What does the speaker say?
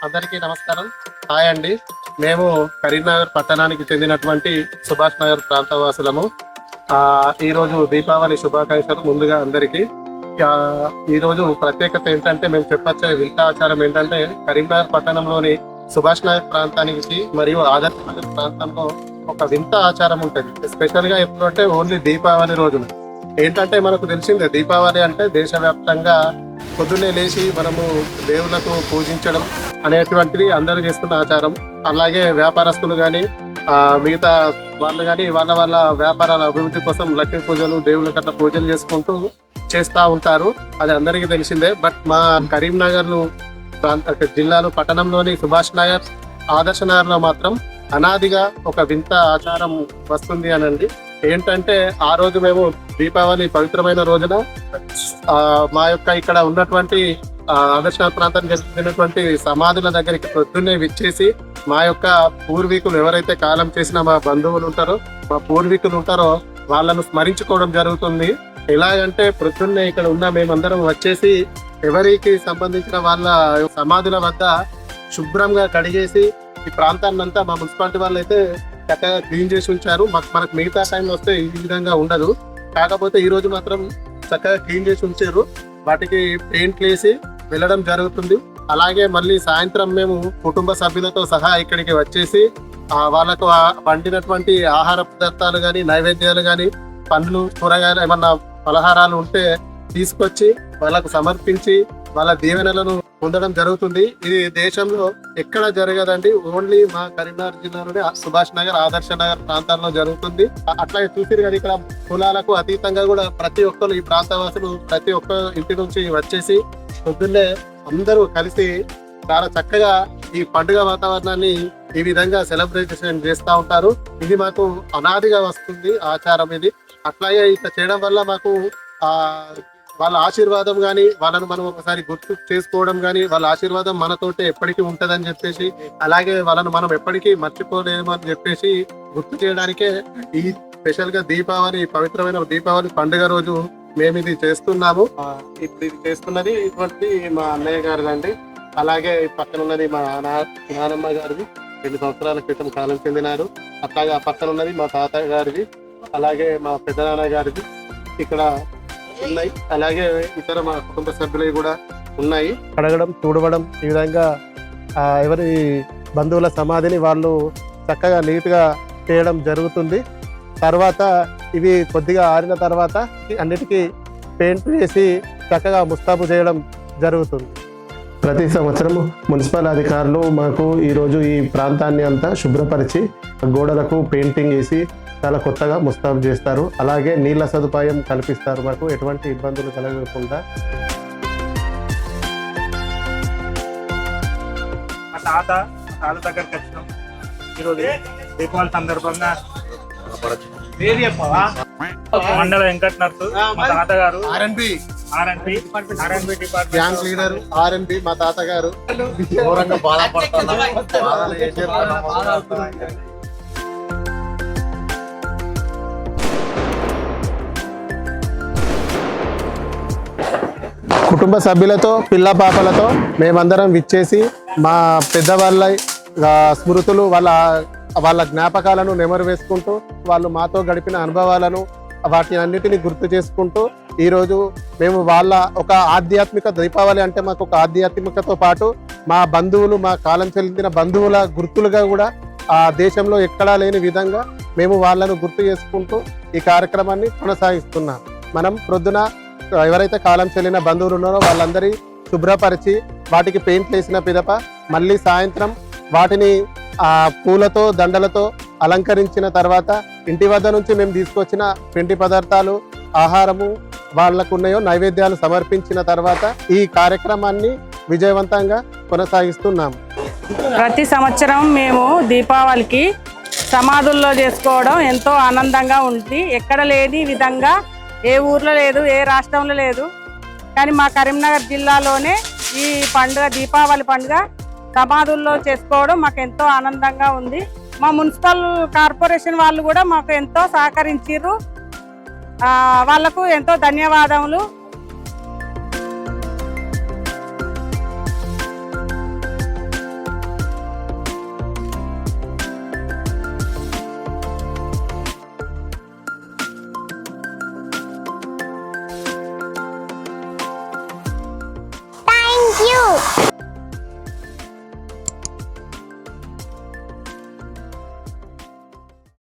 అందరికీ నమస్కారం. హాయ్ అండి. మేము కరీంనగర్ పట్టణానికి చెందినటువంటి సుభాష్ నగర్ ప్రాంతవాసులము. ఈరోజు దీపావళి శుభాకాంక్షలు ముందుగా అందరికీ. ఈరోజు ప్రత్యేకత ఏంటంటే మేము చెప్పొచ్చే వింత ఆచారం ఏంటంటే కరీంనగర్ పట్టణంలోని సుభాష్ నగర్ ప్రాంతానికి మరియు ఆదర్శ నగర్ ప్రాంతంలో ఒక వింత ఆచారం ఉంటుంది. స్పెషల్గా ఎప్పుడంటే ఓన్లీ దీపావళి రోజున. ఏంటంటే మనకు తెలిసిందే దీపావళి అంటే దేశవ్యాప్తంగా పొద్దున్నే లేచి మనము దేవుళ్లకు పూజించడం అనేటువంటిది అందరూ చేస్తున్న ఆచారం. అలాగే వ్యాపారస్తులు కానీ మిగతా వాళ్ళు కానీ వాళ్ళ వ్యాపారాల అభివృద్ధి కోసం లక్ష్మీ పూజలు దేవుళ్ళకి అట్లా పూజలు చేస్తూ ఉంటారు. అది అందరికీ తెలిసిందే. బట్ మా కరీంనగర్ జిల్లాలో పట్టణంలోని సుభాష్ నగర్ ఆదర్శ నగర్ లో మాత్రం అనాదిగా ఒక వింత ఆచారం వస్తుంది అనండి. ఏంటంటే ఆ రోజు మేము దీపావళి పవిత్రమైన రోజున మా యొక్క ఇక్కడ ఉన్నటువంటి ఆదర్శ ప్రాంతానికి చెందినటువంటి సమాధుల దగ్గరికి పొద్దున్నే విచ్చేసి మా యొక్క పూర్వీకులు ఎవరైతే కాలం చేసిన మా బంధువులు ఉంటారో మా పూర్వీకులు ఉంటారో వాళ్ళను స్మరించుకోవడం జరుగుతుంది. ఎలాగంటే పొద్దున్నే ఇక్కడ ఉన్న మేమందరం వచ్చేసి ఎవరికి సంబంధించిన వాళ్ళ సమాధుల వద్ద శుభ్రంగా కడిగేసి ఈ ప్రాంతాన్ని అంతా మా మున్సిపాలిటీ వాళ్ళు అయితే చక్కగా క్లీన్ చేసి ఉంచారు. మనకు మిగతా టైంలో వస్తే ఈ విధంగా ఉండదు. కాకపోతే ఈ రోజు మాత్రం చక్కగా క్లీన్ చేసి ఉంచారు. వాటికి పెయింట్లు వేసి వెళ్ళడం జరుగుతుంది. అలాగే మళ్ళీ సాయంత్రం మేము కుటుంబ సభ్యులతో సహా ఇక్కడికి వచ్చేసి వాళ్ళకు వండినటువంటి ఆహార పదార్థాలు కానీ నైవేద్యాలు కానీ పండ్లు కూరగాయలు ఏమన్నా పలహారాలు ఉంటే తీసుకొచ్చి వాళ్ళకు సమర్పించి వాళ్ళ దీవెనలను పొందడం జరుగుతుంది. ఇది దేశంలో ఎక్కడ జరగదండి. ఓన్లీ మా కరీంనగర్ జిల్లాలోనే సుభాష్ నగర్ ఆదర్శ నగర్ ప్రాంతాల్లో జరుగుతుంది. అట్లాగే చూసిరు కదా ఇక్కడ కులాలకు అతీతంగా కూడా ప్రతి ఒక్కరు ఈ ప్రాంతవాసులు ప్రతి ఒక్క ఇంటి నుంచి వచ్చేసి పొద్దున్నే అందరూ కలిసి చాలా చక్కగా ఈ పండుగ వాతావరణాన్ని ఈ విధంగా సెలబ్రేషన్ చేస్తూ ఉంటారు. ఇది మాకు అనాదిగా వస్తుంది ఆచారం ఇది. అట్లాగే ఇట్లా చేయడం వల్ల మాకు వాళ్ళ ఆశీర్వాదం కానీ వాళ్ళను మనం ఒకసారి గుర్తు చేసుకోవడం కానీ వాళ్ళ ఆశీర్వాదం మనతోటే ఎప్పటికీ ఉంటదని చెప్పేసి అలాగే వాళ్ళను మనం ఎప్పటికీ మర్చిపోలేము అని చెప్పేసి గుర్తు చేయడానికే ఈ స్పెషల్ గా దీపావళి పవిత్రమైన దీపావళి పండుగ రోజు మేము ఇది చేస్తున్నాము. ఇప్పుడు ఇది చేస్తున్నది ఇటువంటి మా అన్నయ్య గారిది అండి. అలాగే పక్కన ఉన్నది మా నానమ్మ గారిది 2 సంవత్సరాల క్రితం కాలం చెందినారు. అట్లాగే ఆ పక్కన ఉన్నది మా తాతయ్య గారిది, అలాగే మా పెద్దనాన్న గారిది ఇక్కడ ఉన్నాయి. అలాగే ఇతర మా కుటుంబ సభ్యులవి కూడా ఉన్నాయి. కడగడం తుడవడం ఈ విధంగా ఎవరి బంధువుల సమాధిని వాళ్ళు చక్కగా నీట్గా చేయడం జరుగుతుంది. తర్వాత ఇవి కొద్దిగా ఆరిన తర్వాత అన్నిటికీ పెయింట్ వేసి చక్కగా ముస్తాబు చేయడం జరుగుతుంది. ప్రతి సంవత్సరం మున్సిపల్ అధికారులు మాకు ఈరోజు ఈ ప్రాంతాన్ని అంతా శుభ్రపరిచి గోడలకు పెయింటింగ్ వేసి చాలా కొత్తగా ముస్తాబు చేస్తారు. అలాగే నీళ్ళ సదుపాయం కల్పిస్తారు. మాకు ఎటువంటి ఇబ్బందులు కలగకుండా. మా తాత దగ్గరికి వచ్చినాం ఈరోజు దీపావళి సందర్భంగా. మండల వెంకట నర్సు మా తాతగారు ఆర్ఎన్బి గ్యాంగ్ లీడర్ ఆర్ఎన్బి మా తాతగారు ఘోరంగా కుటుంబ సభ్యులతో పిల్ల పాపలతో మేమందరం విచ్చేసి మా పెద్దవాళ్ళ స్మృతులు వాళ్ళ జ్ఞాపకాలను నెమరు వేసుకుంటూ వాళ్ళు మాతో గడిపిన అనుభవాలను వాటి అన్నిటిని గుర్తు చేసుకుంటూ ఈరోజు మేము వాళ్ళ ఒక ఆధ్యాత్మిక దీపావళి అంటే మాకు ఒక ఆధ్యాత్మికతో పాటు మా బంధువులు మా కాలం చెందిన బంధువుల గుర్తులుగా కూడా ఆ దేశంలో ఎక్కడా లేని విధంగా మేము వాళ్ళను గుర్తు చేసుకుంటూ ఈ కార్యక్రమాన్ని కొనసాగిస్తున్నాం. మనం ప్రొద్దున ఎవరైతే కాలం చెల్లిన బంధువులు ఉన్నారో వాళ్ళందరి శుభ్రపరిచి వాటికి పెయింట్ వేసిన పిదప మళ్ళీ సాయంత్రం వాటిని పూలతో దండలతో అలంకరించిన తర్వాత ఇంటి వద్ద నుంచి మేము తీసుకొచ్చిన పిండి పదార్థాలు ఆహారము వాళ్ళకున్నాయో నైవేద్యాలు సమర్పించిన తర్వాత ఈ కార్యక్రమాన్ని విజయవంతంగా కొనసాగిస్తున్నాము. ప్రతి సంవత్సరం మేము దీపావళికి సమాధుల్లో చేసుకోవడం ఎంతో ఆనందంగా ఉంది. ఎక్కడ లేని విధంగా ఏ ఊర్లో లేదు, ఏ రాష్ట్రంలో లేదు. కానీ మా కరీంనగర్ జిల్లాలోనే ఈ పండుగ దీపావళి పండుగ సమాధుల్లో చేసుకోవడం మాకు ఎంతో ఆనందంగా ఉంది. మా మున్సిపల్ కార్పొరేషన్ వాళ్ళు కూడా మాకు ఎంతో సహకరించారు. వాళ్ళకు ఎంతో ధన్యవాదములు.